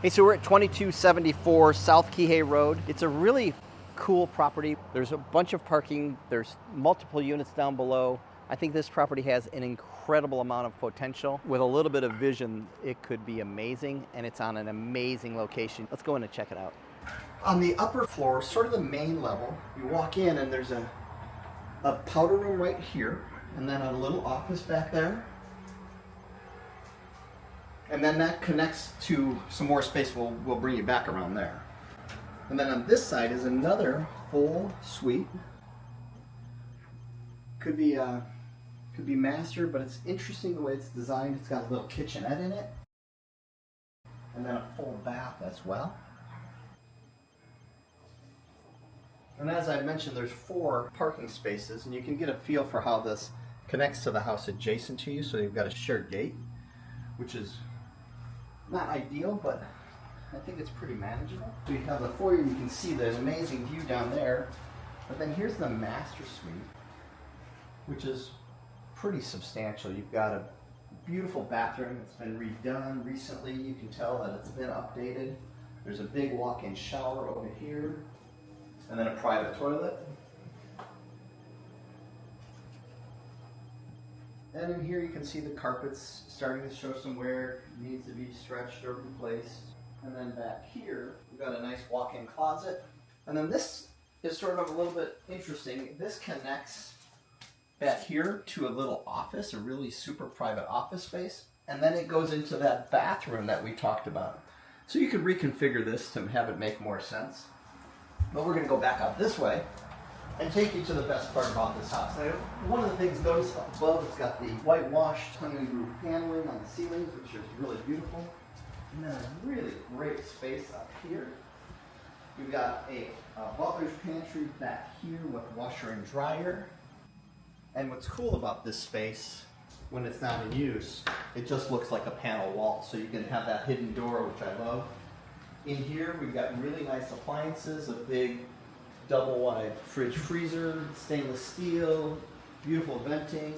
Hey, so we're at 2274 South Kihei Road. It's a really cool property. There's a bunch of parking. There's multiple units down below. I think this property has an incredible amount of potential. With a little bit of vision, it could be amazing, and it's on an amazing location. Let's go in and check it out. On the upper floor, sort of the main level, you walk in and there's a powder room right here, and then a little office back there. And then that connects to some more space. We'll bring you back around there. And then on this side is another full suite. Could be master, but it's interesting the way it's designed. It's got a little kitchenette in it, and then a full bath as well. And as I mentioned, there's 4 parking spaces, and you can get a feel for how this connects to the house adjacent to you. So you've got a shared gate, which is not ideal, but I think it's pretty manageable. So you have the foyer, you can see the amazing view down there. But then here's the master suite, which is pretty substantial. You've got a beautiful bathroom. It's been redone recently. You can tell that it's been updated. There's a big walk-in shower over here, and then a private toilet. And in here you can see the carpets starting to show some wear, needs to be stretched or replaced. And then back here, we've got a nice walk-in closet. And then this is sort of a little bit interesting. This connects back here to a little office, a really super private office space. And then it goes into that bathroom that we talked about. So you could reconfigure this to have it make more sense. But we're gonna go back out this way and take you to the best part about this house. Now, one of the things notice up above, it's got the whitewashed tongue and groove paneling on the ceilings, which is really beautiful. And then a really great space up here. We've got a butler's pantry back here with washer and dryer. And what's cool about this space, when it's not in use, it just looks like a panel wall. So you can have that hidden door, which I love. In here, we've got really nice appliances, a big double wide fridge freezer, stainless steel, beautiful venting,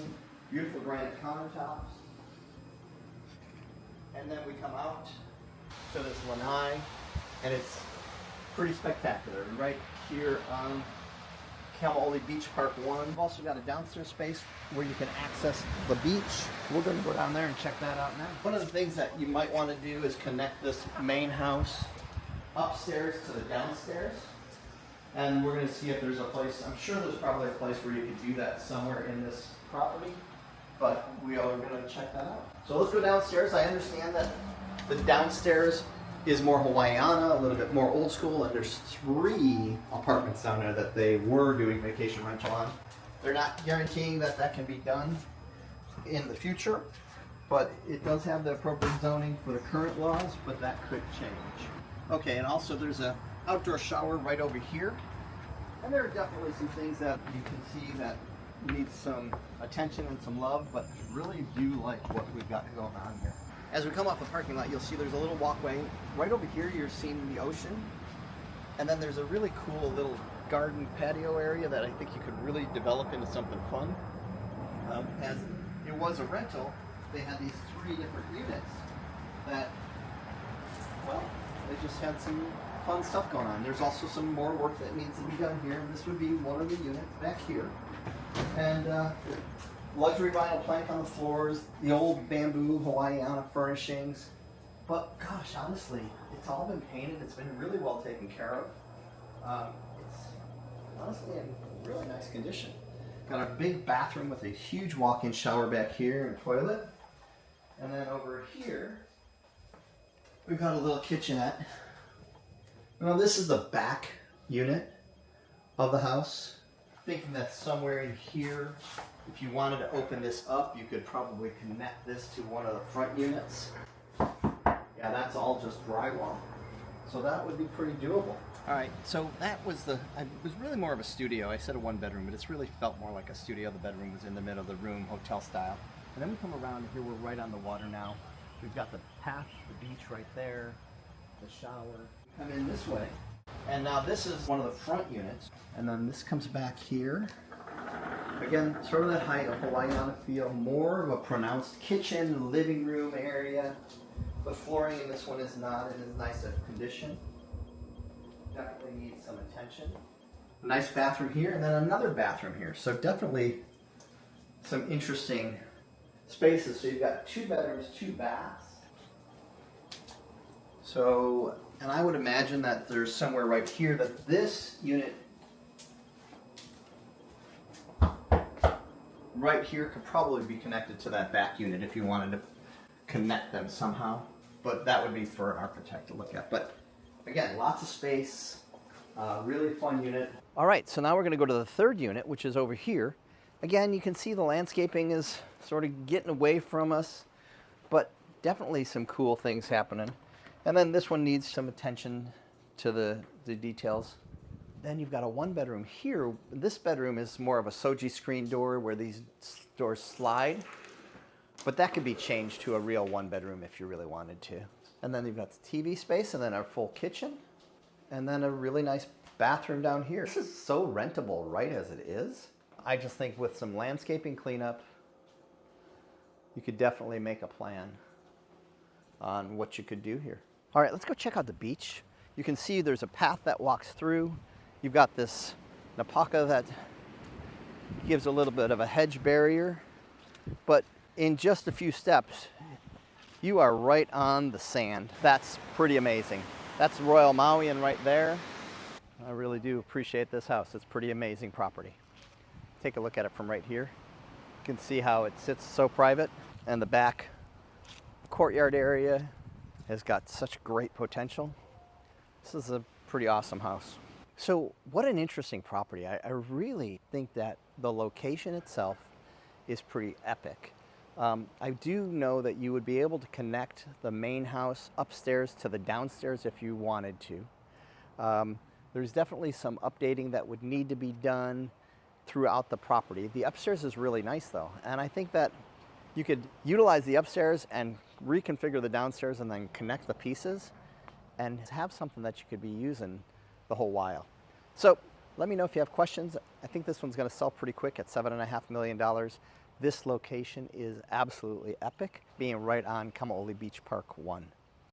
beautiful granite countertops. And then we come out to this lanai, and it's pretty spectacular. Right here on Kama'ole Beach Park 1. We've also got a downstairs space where you can access the beach. We're going to go down there and check that out now. One of the things that you might want to do is connect this main house upstairs to the downstairs. And we're going to see if there's a place, I'm sure there's probably a place where you could do that somewhere in this property, but we are going to check that out. So let's go downstairs. I understand that the downstairs is more Hawaiiana, a little bit more old school, and there's 3 apartments down there that they were doing vacation rental on. They're not guaranteeing that that can be done in the future, but it does have the appropriate zoning for the current laws, but that could change. Okay, and also there's a outdoor shower right over here, and there are definitely some things that you can see that need some attention and some love, but I really do like what we've got going on here. As we come off the parking lot, you'll see there's a little walkway. Right over here, you're seeing the ocean, and then there's a really cool little garden patio area that I think you could really develop into something fun. As it was a rental, they had these 3 different units that, well, they just had some fun stuff going on. There's also some more work that needs to be done here, and this would be one of the units back here. And luxury vinyl plank on the floors, the old bamboo Hawaiiana furnishings. But gosh, honestly, it's all been painted. It's been really well taken care of. It's honestly in really nice condition. Got a big bathroom with a huge walk-in shower back here and toilet. And then over here, we've got a little kitchenette. Now this is the back unit of the house. Thinking that somewhere in here, if you wanted to open this up, you could probably connect this to one of the front units. Yeah, that's all just drywall. So that would be pretty doable. All right, so that was it was really more of a studio. I said a 1-bedroom, but it's really felt more like a studio. The bedroom was in the middle of the room, hotel style. And then we come around here, we're right on the water now. We've got the path, the beach right there, the shower. Come in this way. And now this is one of the front units. And then this comes back here. Again, sort of that Hawaiiana feel, more of a pronounced kitchen, living room area. The flooring in this one is not in as nice of condition. Definitely needs some attention. Nice bathroom here, and then another bathroom here. So definitely some interesting spaces. So you've got 2 bedrooms, 2 baths. So, and I would imagine that there's somewhere right here that this unit right here could probably be connected to that back unit if you wanted to connect them somehow. But that would be for an architect to look at. But again, lots of space, really fun unit. All right, so now we're going to go to the 3rd unit, which is over here. Again, you can see the landscaping is sort of getting away from us, but definitely some cool things happening. And then this one needs some attention to the details. Then you've got a 1-bedroom here. This bedroom is more of a soji screen door where these doors slide, but that could be changed to a real 1-bedroom if you really wanted to. And then you've got the TV space, and then a full kitchen, and then a really nice bathroom down here. This is so rentable right as it is. I just think with some landscaping cleanup, you could definitely make a plan on what you could do here. All right, let's go check out the beach. You can see there's a path that walks through. You've got this napaka that gives a little bit of a hedge barrier, but in just a few steps, you are right on the sand. That's pretty amazing. That's Royal Mauian right there. I really do appreciate this house. It's pretty amazing property. Take a look at it from right here. You can see how it sits so private, and the back courtyard area has got such great potential. This is a pretty awesome house. So what an interesting property. I really think that the location itself is pretty epic. I do know that you would be able to connect the main house upstairs to the downstairs if you wanted to. There's definitely some updating that would need to be done throughout the property. The upstairs is really nice though, and I think that you could utilize the upstairs and reconfigure the downstairs and then connect the pieces and have something that you could be using the whole while. So let me know if you have questions. I think this one's going to sell pretty quick at $7.5 million. This location is absolutely epic, being right on Kamaoli Beach Park 1.